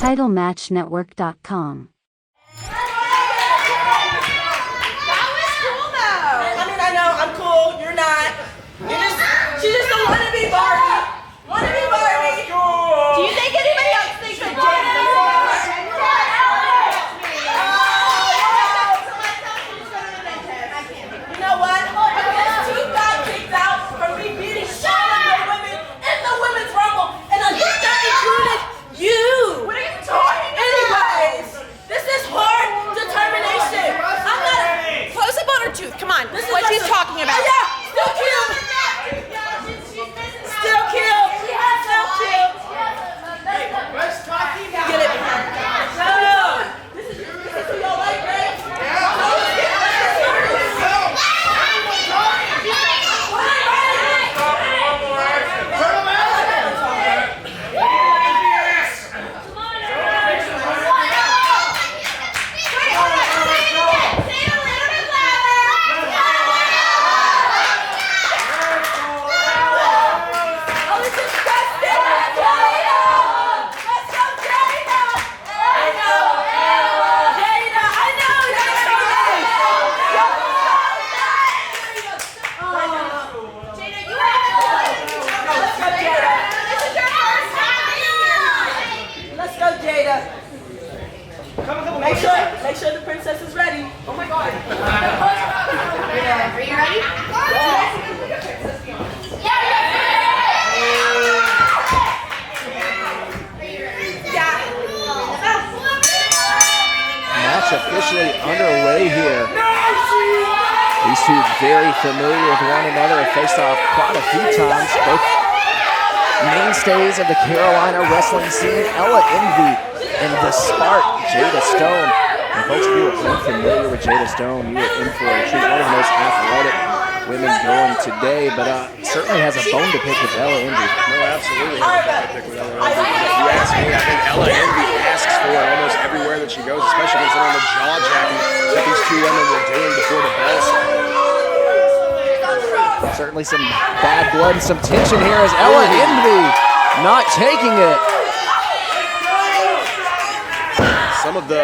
TitleMatchNetwork.com. That was cool though. I mean, I know I'm cool. You're not. She just don't want to be Barbie. Want to be Barbie. Do you think anybody else thinks that Jada is You know what? This two got kicked out from me beating all of the women in the women's rumble, and I think that included you. What are you talking about? Anyways, this is hard determination. I'm not. Close up on her tooth. Come on. This is What she's talking about. Oh, yeah, still cute. Still cute. Still cute. Get it. No. This is who y'all like, right? Make sure the princess is ready. Oh my God. Are you ready? Match officially underway here. These two very familiar with one another, have faced off quite a few times. Both mainstays of the Carolina wrestling scene, Ella Envy and the Spark, Jada Stone. And folks, if you are unfamiliar with Jada Stone, you are in for a treat. One of the most athletic women going today, but certainly has a bone to pick with Ella Envy. No, absolutely has a bone to pick with Ella Envy. If you ask me, I think Ella Envy asks for it almost everywhere that she goes, especially considering the jaw-jacking that these two women were doing before the bell started. Certainly some bad blood and some tension here as Ella Envy not taking it. Some of the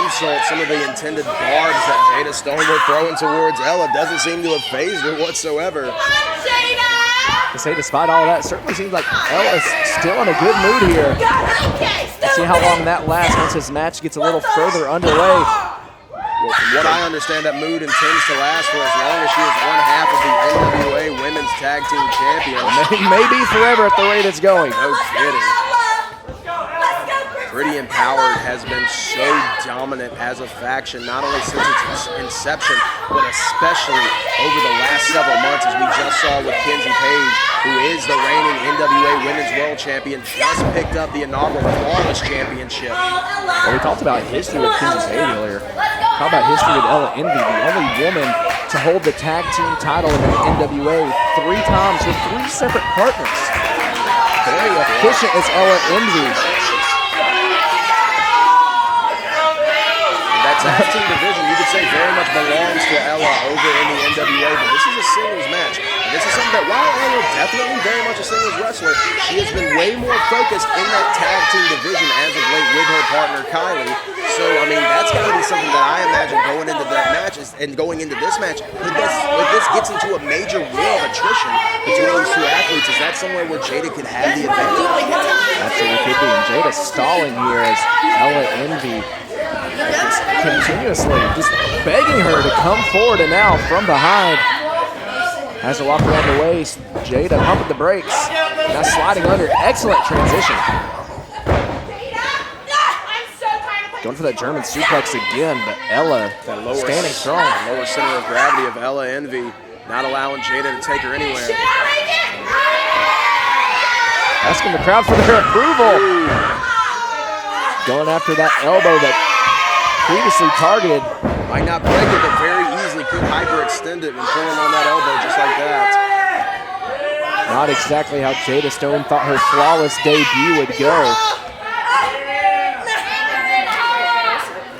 insults, some of the intended barbs that Jada Stone were throwing towards Ella doesn't seem to have phased her whatsoever. To say despite all that, it certainly seems like Ella's still in a good mood here. Let's see how long that lasts once this match gets a little further underway. Well, from what I understand, that mood intends to last for as long as she is one half of the NWA Women's Tag Team Champions. Maybe forever at the rate it's going. No kidding. Pretty Empowered has been so dominant as a faction, not only since its inception, but especially over the last several months, as we just saw with Kylie Paige, who is the reigning NWA Women's World Champion, just picked up the inaugural Flawless Championship. Well, we talked about history with Kylie Paige earlier. How about history with Ella Envy, the only woman to hold the tag team title in the NWA 3 times with 3 separate partners. Very efficient is Ella Envy. That tag team division, you could say, very much belongs to Ella over in the NWA, but this is a singles match. And this is something that, while Ella definitely very much a singles wrestler, she has been way more focused in that tag team division as of late with her partner, Kylie. So, I mean, that's going to be something that I imagine going into that match and going into this match. If this gets into a major war of attrition between these two athletes, is that somewhere where Jada could have the advantage? Absolutely could be. And Jada stalling here as Ella Envy just continuously just begging her to come forward, and now from behind has her lock around the waist. Jada pumping the brakes, now sliding under. Excellent transition. Going for that German suplex again, but Ella standing strong. Lower center of gravity of Ella Envy, not allowing Jada to take her anywhere. Asking the crowd for their approval. Going after that elbow that previously targeted. Might not break it, but very easily could hyperextend it and pulling on that elbow just like that. Not exactly how Jada Stone thought her flawless debut would go.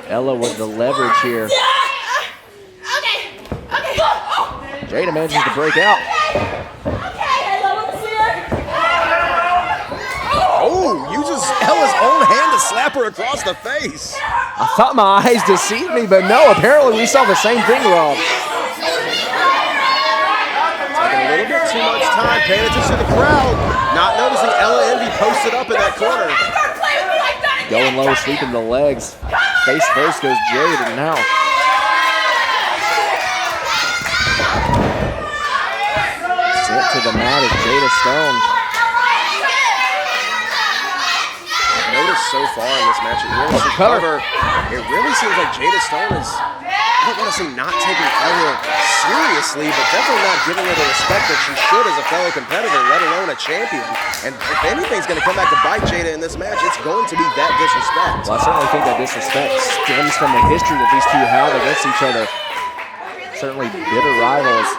Ella with the leverage here. Jada manages to break out. Oh, uses Ella's own hand to slap slap her across the face. I thought my eyes deceived me, but no, apparently we saw the same thing, Rob. Taking a little bit too much time, paying attention to the crowd, not noticing Ella Envy posted up in that corner. Going low, sweeping the legs. Face first goes Jade, and now sent to the mat is Jada Stone. Notice so far in this match, it really seems like Jada Stone is, I don't want to say not taking Ella seriously, but definitely not giving her the respect that she should as a fellow competitor, let alone a champion. And if anything's going to come back to bite Jada in this match, it's going to be that disrespect. Well, I certainly think that disrespect stems from the history that these two have against each other. Certainly bitter rivals.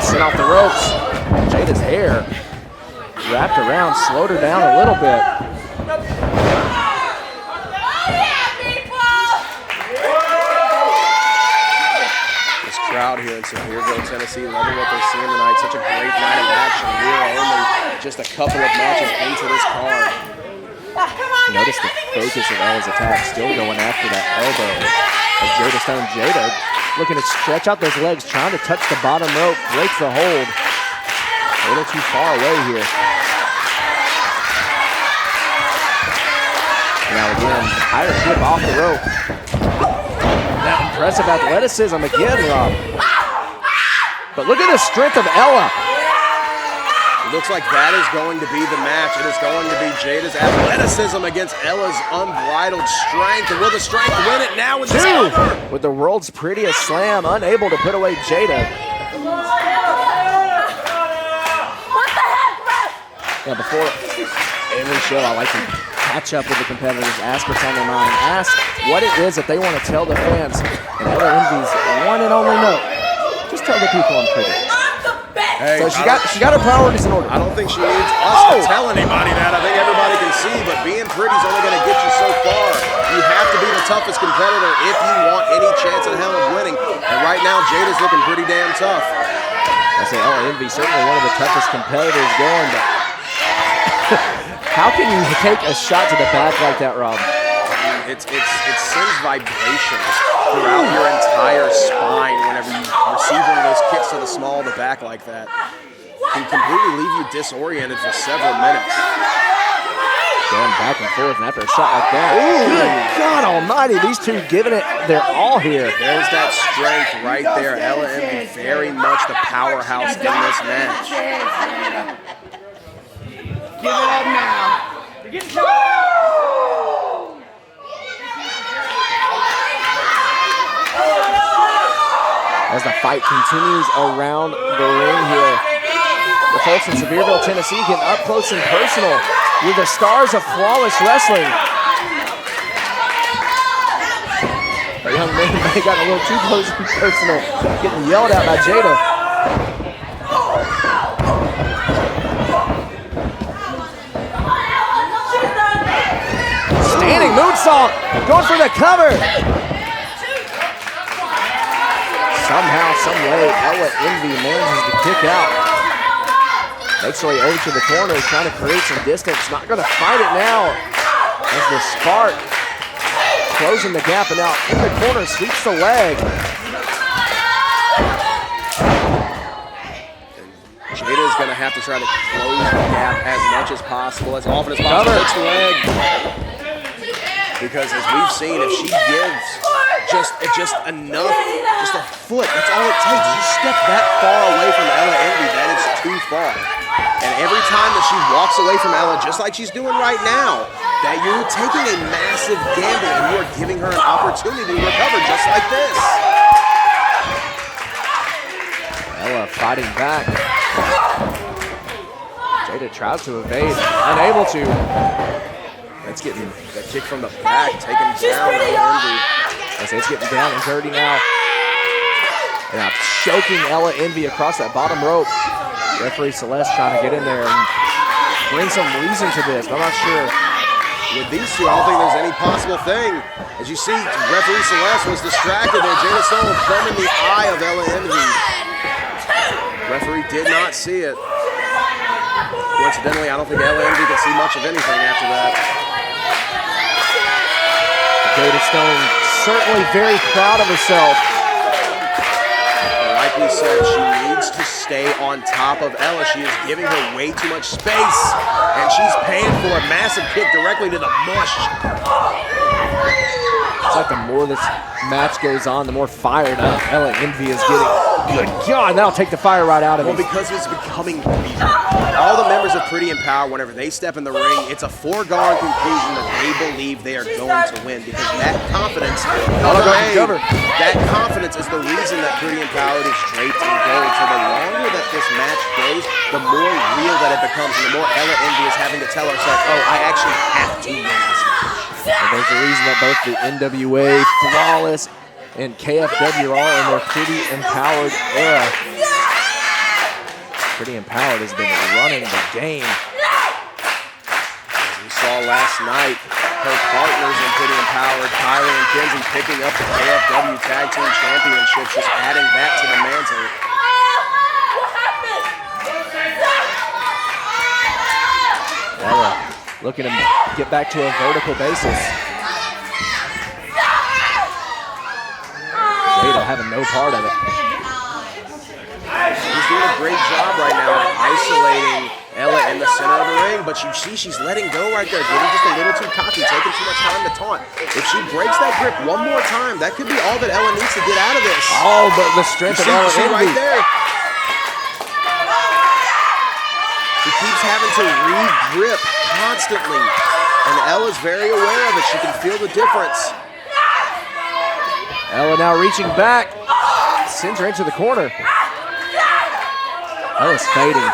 Sent off the ropes. Jada's hair wrapped around, slowed her down a little bit. This crowd here in Sevierville, Tennessee, loving what they're seeing tonight. Such a great night of action. We are only just a couple of matches into this card. Notice the focus of Ella's attack, still going after that elbow of Jada Stone. Jada looking to stretch out those legs, trying to touch the bottom rope, breaks the hold. A little too far away here. Now again, higher flip off the rope. That impressive athleticism again, Rob. But look at the strength of Ella. It looks like that is going to be the match. It is going to be Jada's athleticism against Ella's unbridled strength. And will the strength win it now? With Two, with the world's prettiest slam, unable to put away Jada. What the heck, ref? Yeah, before every show, I like to catch up with the competitors, ask what's on their mind, ask what it is that they want to tell the fans. And Ella Envy's one and only note: just tell the people I'm pretty. Hey, so she got her priorities in order. I don't think she needs us to tell anybody that. I think everybody can see, but being pretty is only going to get you so far. You have to be the toughest competitor if you want any chance in hell of winning. And right now, Jada's looking pretty damn tough. I say Ella Envy, certainly one of the toughest competitors going, but how can you take a shot to the back like that, Rob? It sends vibrations throughout your entire spine whenever you receive one of those kicks to the small of the back like that. It can completely leave you disoriented for several minutes. Going back and forth, and after a shot like that, good God almighty, these two giving it their all here. There's that strength right there. Ella Envy very much the powerhouse in this match. Give it up now. As the fight continues around the ring here. The folks in Sevierville, Tennessee getting up close and personal with the stars of flawless wrestling. A young man may have gotten a little too close and personal, getting yelled at by Jada. Standing moonsault, going for the cover. Somehow, some way, Ella Envy manages to kick out. Makes her way over to the corner, trying to create some distance. Not going to fight it now. As the Spark closing the gap, and now in the corner, sweeps the leg. Jada is going to have to try to close the gap as much as possible, as often as possible. Hits the leg. Because as we've seen, if she gives just enough, just a foot, that's all it takes. You step that far away from Ella Envy, that is too far. And every time that she walks away from Ella, just like she's doing right now, that you're taking a massive gamble and you are giving her an opportunity to recover just like this. Ella fighting back. Jada tries to evade, unable to. That's getting that kick from the back, taken down by Envy. It's getting down and dirty now. Yeah, choking Ella Envy across that bottom rope. Referee Celeste trying to get in there and bring some reason to this, but I'm not sure. With these two, I don't think there's any possible thing. As you see, referee Celeste was distracted there. Jada Stone thumbing the eye of Ella Envy. Referee did not see it. Coincidentally, I don't think Ella Envy can see much of anything after that. Jada Stone certainly very proud of herself. Like we said, she needs to stay on top of Ella. She is giving her way too much space, and she's paying for a massive kick directly to the mush. It's like the more this match goes on, the more fired up Ella Envy is getting. Good God, that'll take the fire right out of it. Well, because it's becoming all the members of Pretty in Power, whenever they step in the ring, it's a foregone conclusion that they believe they are going to win, because that confidence, that confidence is the reason that Pretty in Power is draped in gold. So the longer that this match goes, the more real that it becomes, and the more Ella Envy is having to tell herself, oh, I actually have to win this match. And there's a reason that both the NWA, Flawless, and KFW are all in their Pretty Empowered era. Pretty Empowered has been running the game. As we saw last night, her partners in Pretty Empowered, Kylie and Kenzie, picking up the KFW Tag Team Championships, just adding that to the mantle. Ella looking to get back to a vertical basis. Jada having no part of it. She's doing a great job right now of isolating Ella in the center of the ring, but you see she's letting go right there, getting just a little too cocky, taking too much time to taunt. If she breaks that grip one more time, that could be all that Ella needs to get out of this. Oh, but the strength of Ella Envy. Right there. She keeps having to re-grip constantly, and Ella's very aware of it. She can feel the difference. Ella now reaching back, sends her into the corner. Ella's fading.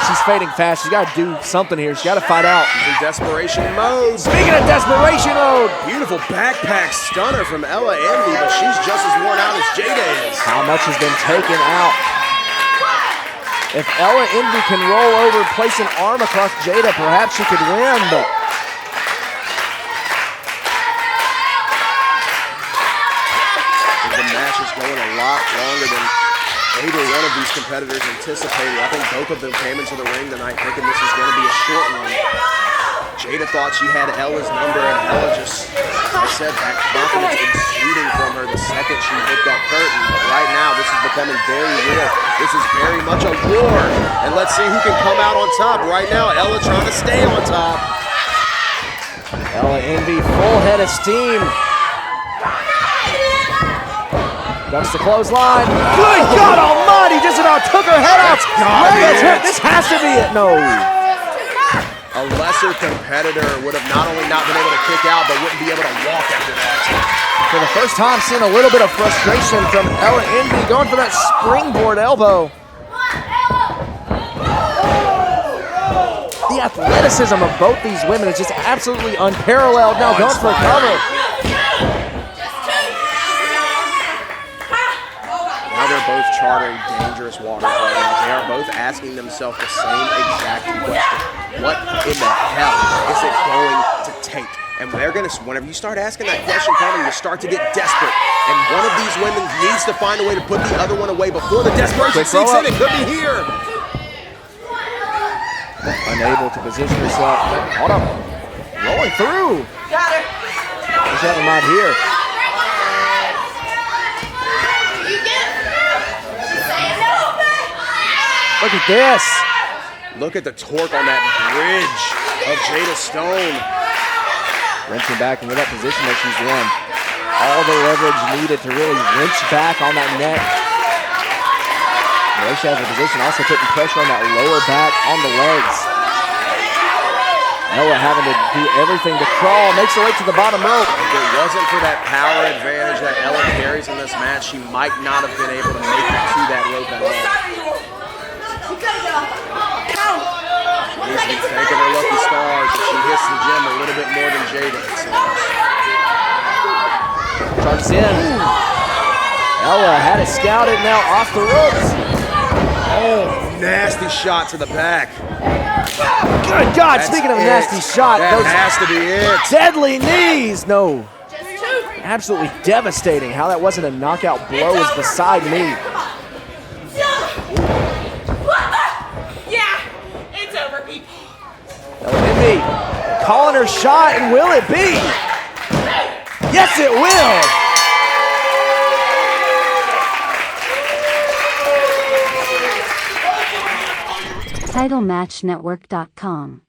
She's fading fast. She's got to do something here. She's got to fight out. She's in desperation mode. Speaking of desperation mode. Beautiful backpack stunner from Ella Envy, but she's just as worn out as Jada is. How much has been taken out? If Ella Envy can roll over, place an arm across Jada, perhaps she could win, but the match is going a lot longer than either one of these competitors anticipated. I think both of them came into the ring tonight thinking this was going to be a short one. Jada thought she had Ella's number, and Ella just, like I said, that confidence exuding from her the second she hit that curtain. But right now, this is becoming very real. This is very much a war, and let's see who can come out on top. Right now, Ella trying to stay on top. Ella Envy, full head of steam. Ducks the clothesline. Good God Almighty! Just about took her head off. This has to be it. No. A lesser competitor would have not only not been able to kick out, but wouldn't be able to walk after that. For the first time, seeing a little bit of frustration from Ella Envy, going for that springboard elbow. The athleticism of both these women is just absolutely unparalleled. Now going for a cover. Now they're both charting dangerous waters right now. They are both asking themselves the same exact question. What in the hell is it going to take? And they're gonna, whenever you start asking that question, Carmen, you start to get desperate. And one of these women needs to find a way to put the other one away before the desperation sinks in. It could be here. Unable to position herself. Hold up. Rolling through. Got her. She's having mine here. Look at this. Look at the torque on that bridge of Jada Stone. Wrenching back into that position that she's in. All the leverage needed to really wrench back on that neck. She has a position, also putting pressure on that lower back, on the legs. Ella having to do everything to crawl, makes her way to the bottom rope. If it wasn't for that power advantage that Ella carries in this match, she might not have been able to make it to that rope at all. She needs to be thanking her lucky stars that she hits the gym a little bit more than Jada, it seems. Charges in. Ella had it scouted, now off the ropes. Oh, nasty shot to the back. Good God, speaking of a nasty shot. That has to be it. Deadly knees, no. Absolutely devastating. How that wasn't a knockout blow is beside me. Yeah, calling her shot, and will it be? Yes, it will. TitleMatchNetwork.com